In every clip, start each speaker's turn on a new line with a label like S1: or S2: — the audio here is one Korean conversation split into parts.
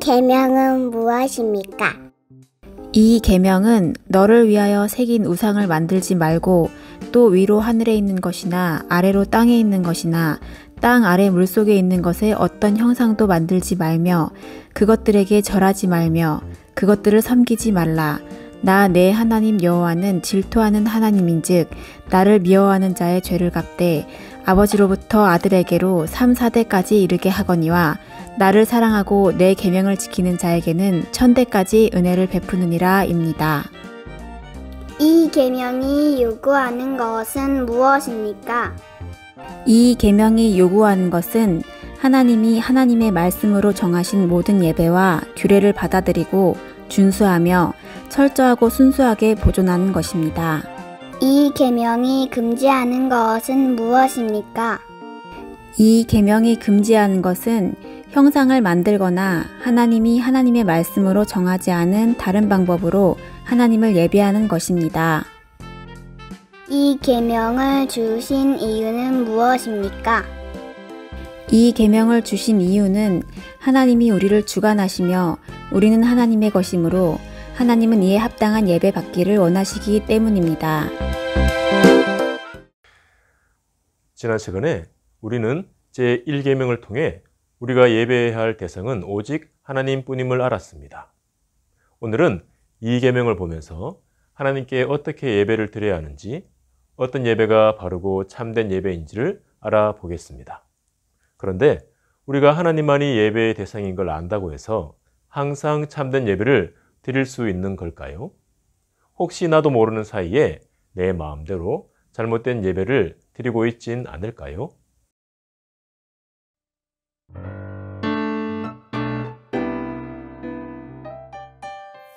S1: 계명은 무엇입니까?
S2: 이 계명은 너를 위하여 새긴 우상을 만들지 말고 또 위로 하늘에 있는 것이나 아래로 땅에 있는 것이나 땅 아래 물속에 있는 것에 어떤 형상도 만들지 말며 그것들에게 절하지 말며 그것들을 섬기지 말라. 나 내 하나님 여호와는 질투하는 하나님인즉 나를 미워하는 자의 죄를 갚되 아버지로부터 아들에게로 3, 4대까지 이르게 하거니와 나를 사랑하고 내 계명을 지키는 자에게는 1000대까지 은혜를 베푸느니라 입니다.
S1: 이 계명이 요구하는 것은 무엇입니까?
S2: 이 계명이 요구하는 것은 하나님이 하나님의 말씀으로 정하신 모든 예배와 규례를 받아들이고 준수하며 철저하고 순수하게 보존하는 것입니다.
S1: 이 계명이 금지하는 것은 무엇입니까?
S2: 이 계명이 금지하는 것은 형상을 만들거나 하나님이 하나님의 말씀으로 정하지 않은 다른 방법으로 하나님을 예배하는 것입니다.
S1: 이 계명을 주신 이유는 무엇입니까?
S2: 이 계명을 주신 이유는 하나님이 우리를 주관하시며 우리는 하나님의 것이므로 하나님은 이에 합당한 예배 받기를 원하시기 때문입니다.
S3: 지난 시간에 우리는 제1계명을 통해 우리가 예배해야 할 대상은 오직 하나님뿐임을 알았습니다. 오늘은 2계명을 보면서 하나님께 어떻게 예배를 드려야 하는지, 어떤 예배가 바르고 참된 예배인지를 알아보겠습니다. 그런데 우리가 하나님만이 예배의 대상인 걸 안다고 해서 항상 참된 예배를 드릴 수 있는 걸까요? 혹시 나도 모르는 사이에 내 마음대로 잘못된 예배를 드리고 있진 않을까요?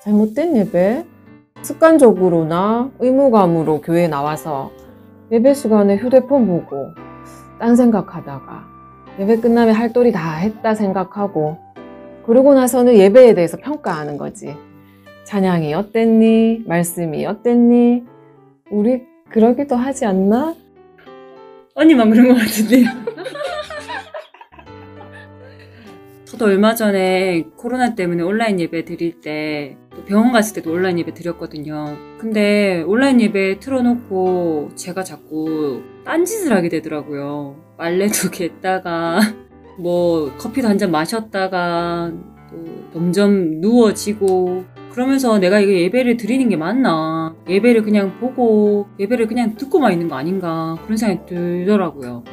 S4: 잘못된 예배? 습관적으로나 의무감으로 교회에 나와서 예배 시간에 휴대폰 보고 딴 생각하다가 예배 끝나면 할 도리 다 했다 생각하고 그러고 나서는 예배에 대해서 평가하는 거지. 찬양이 어땠니? 말씀이 어땠니? 우리 그러기도 하지 않나?
S5: 언니만 그런 것 같은데요. 저도 얼마 전에 코로나 때문에 온라인 예배 드릴 때 또 병원 갔을 때도 온라인 예배 드렸거든요. 근데 온라인 예배 틀어놓고 제가 자꾸 딴짓을 하게 되더라고요. 빨래도 겠다가 뭐 커피도 한 잔 마셨다가 또 점점 누워지고 그러면서 내가 이거 예배를 드리는 게 맞나? 예배를 그냥 보고 예배를 그냥 듣고만 있는 거 아닌가? 그런 생각이 들더라고요.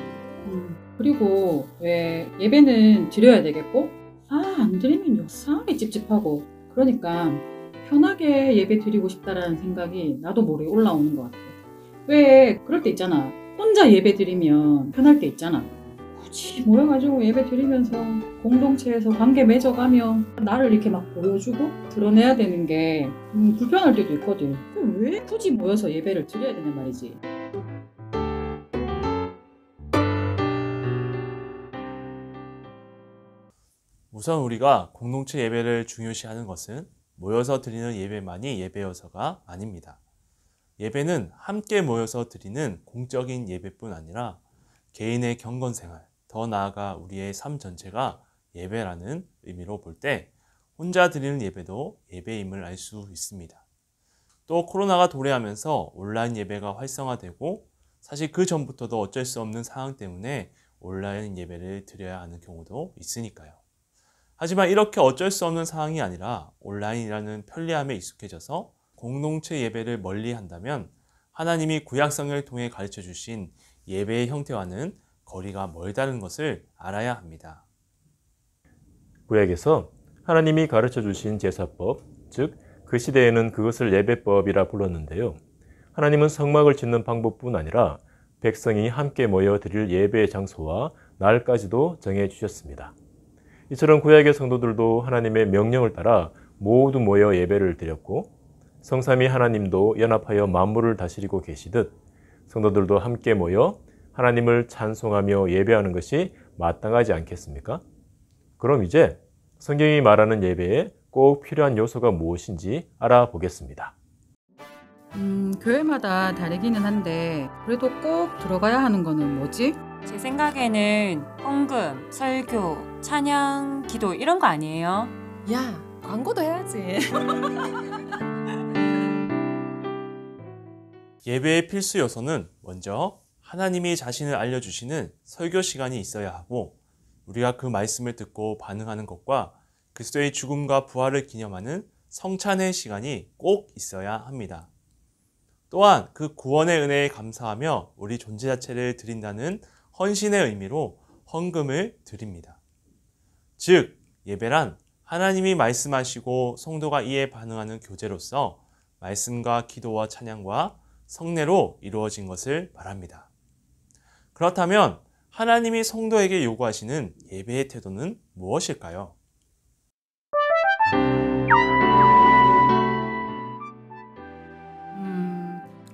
S6: 그리고 왜 예배는 드려야 되겠고 안 드리면 역사하게 찝찝하고 그러니까 편하게 예배 드리고 싶다라는 생각이 나도 모르게 올라오는 것 같아. 왜 그럴 때 있잖아. 혼자 예배 드리면 편할 때 있잖아. 굳이 모여가지고 예배 드리면서 공동체에서 관계 맺어가며 나를 이렇게 막 보여주고 드러내야 되는 게 불편할 때도 있거든. 왜 굳이 모여서 예배를 드려야 되냐 말이지.
S7: 우선 우리가 공동체 예배를 중요시하는 것은 모여서 드리는 예배만이 예배여서가 아닙니다. 예배는 함께 모여서 드리는 공적인 예배뿐 아니라 개인의 경건생활, 더 나아가 우리의 삶 전체가 예배라는 의미로 볼 때 혼자 드리는 예배도 예배임을 알 수 있습니다. 또 코로나가 도래하면서 온라인 예배가 활성화되고 사실 그 전부터도 어쩔 수 없는 상황 때문에 온라인 예배를 드려야 하는 경우도 있으니까요. 하지만 이렇게 어쩔 수 없는 상황이 아니라 온라인이라는 편리함에 익숙해져서 공동체 예배를 멀리 한다면 하나님이 구약성경을 통해 가르쳐 주신 예배의 형태와는 거리가 멀다는 것을 알아야 합니다.
S3: 구약에서 하나님이 가르쳐 주신 제사법, 즉 그 시대에는 그것을 예배법이라 불렀는데요. 하나님은 성막을 짓는 방법뿐 아니라 백성이 함께 모여 드릴 예배의 장소와 날까지도 정해 주셨습니다. 이처럼 구약의 성도들도 하나님의 명령을 따라 모두 모여 예배를 드렸고 성삼위 하나님도 연합하여 만물을 다스리고 계시듯 성도들도 함께 모여 하나님을 찬송하며 예배하는 것이 마땅하지 않겠습니까? 그럼 이제 성경이 말하는 예배에 꼭 필요한 요소가 무엇인지 알아보겠습니다.
S6: 교회마다 다르기는 한데 그래도 꼭 들어가야 하는 거는 뭐지?
S5: 제 생각에는 헌금, 설교, 찬양, 기도 이런 거 아니에요?
S4: 야, 광고도 해야지.
S7: 예배의 필수 요소는 먼저 하나님이 자신을 알려주시는 설교 시간이 있어야 하고, 우리가 그 말씀을 듣고 반응하는 것과 그리스도의 죽음과 부활을 기념하는 성찬의 시간이 꼭 있어야 합니다. 또한 그 구원의 은혜에 감사하며 우리 존재 자체를 드린다는 헌신의 의미로 헌금을 드립니다. 즉, 예배란 하나님이 말씀하시고 성도가 이에 반응하는 교제로서 말씀과 기도와 찬양과 성례로 이루어진 것을 말합니다. 그렇다면 하나님이 성도에게 요구하시는 예배의 태도는 무엇일까요?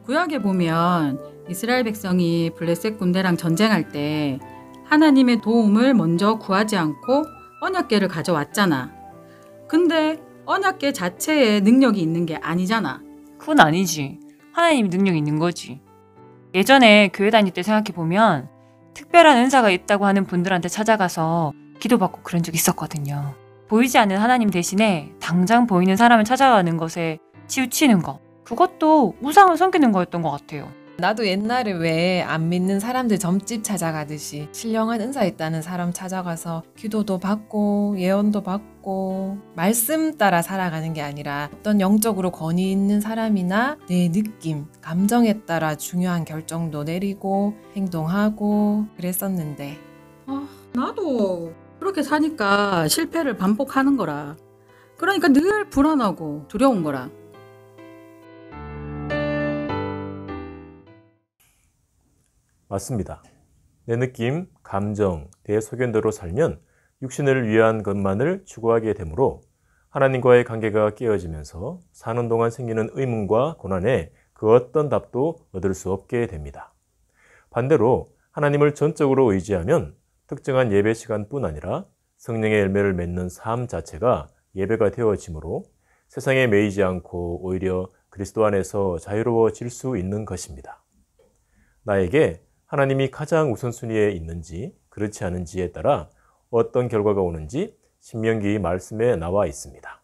S6: 구약에 보면 이스라엘 백성이 블레셋 군대랑 전쟁할 때 하나님의 도움을 먼저 구하지 않고 언약궤를 가져왔잖아. 근데 언약궤 자체에 능력이 있는 게 아니잖아.
S5: 그건 아니지. 하나님이 능력이 있는 거지. 예전에 교회 다닐 때 생각해보면 특별한 은사가 있다고 하는 분들한테 찾아가서 기도받고 그런 적 있었거든요. 보이지 않는 하나님 대신에 당장 보이는 사람을 찾아가는 것에 치우치는 거. 그것도 우상을 섬기는 거였던 것 같아요.
S4: 나도 옛날에 왜 안 믿는 사람들 점집 찾아가듯이 신령한 은사 있다는 사람 찾아가서 기도도 받고 예언도 받고 말씀 따라 살아가는 게 아니라 어떤 영적으로 권위 있는 사람이나 내 느낌, 감정에 따라 중요한 결정도 내리고 행동하고 그랬었는데
S6: 나도 그렇게 사니까 실패를 반복하는 거라. 그러니까 늘 불안하고 두려운 거라.
S3: 맞습니다. 내 느낌, 감정, 내 소견대로 살면 육신을 위한 것만을 추구하게 되므로 하나님과의 관계가 깨어지면서 사는 동안 생기는 의문과 고난에 그 어떤 답도 얻을 수 없게 됩니다. 반대로 하나님을 전적으로 의지하면 특정한 예배 시간뿐 아니라 성령의 열매를 맺는 삶 자체가 예배가 되어지므로 세상에 매이지 않고 오히려 그리스도 안에서 자유로워질 수 있는 것입니다. 나에게 하나님이 가장 우선순위에 있는지 그렇지 않은지에 따라 어떤 결과가 오는지 신명기 말씀에 나와 있습니다.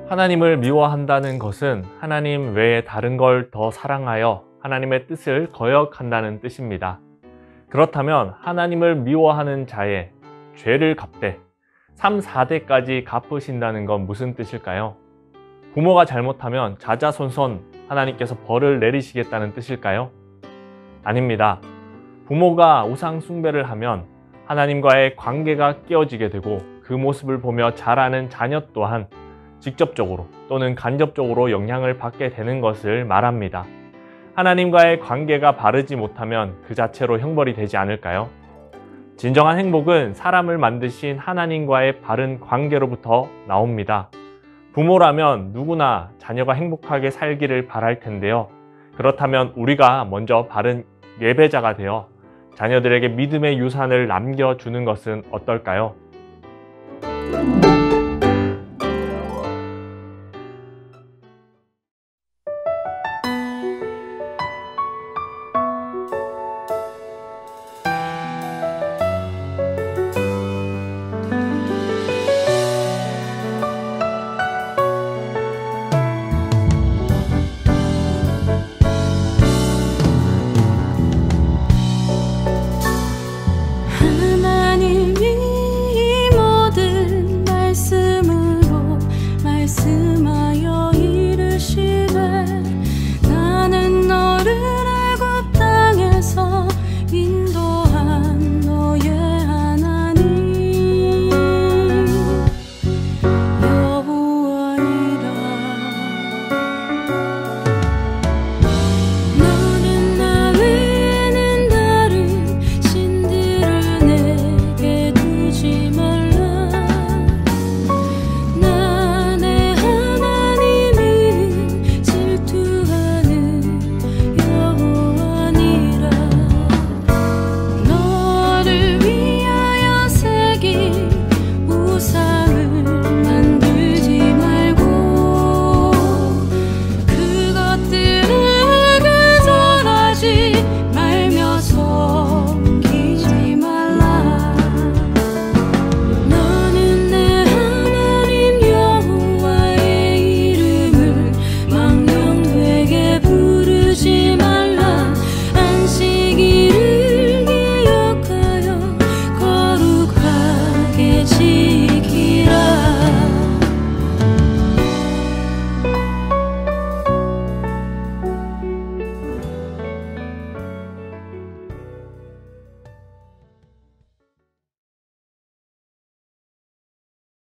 S8: 하나님을 미워한다는 것은 하나님 외에 다른 걸 더 사랑하여 하나님의 뜻을 거역한다는 뜻입니다. 그렇다면 하나님을 미워하는 자의 죄를 갚되 3, 4대까지 갚으신다는 건 무슨 뜻일까요? 부모가 잘못하면 자자손손 하나님께서 벌을 내리시겠다는 뜻일까요? 아닙니다. 부모가 우상 숭배를 하면 하나님과의 관계가 깨어지게 되고 그 모습을 보며 자라는 자녀 또한 직접적으로 또는 간접적으로 영향을 받게 되는 것을 말합니다. 하나님과의 관계가 바르지 못하면 그 자체로 형벌이 되지 않을까요? 진정한 행복은 사람을 만드신 하나님과의 바른 관계로부터 나옵니다. 부모라면 누구나 자녀가 행복하게 살기를 바랄 텐데요. 그렇다면 우리가 먼저 바른 예배자가 되어 자녀들에게 믿음의 유산을 남겨주는 것은 어떨까요?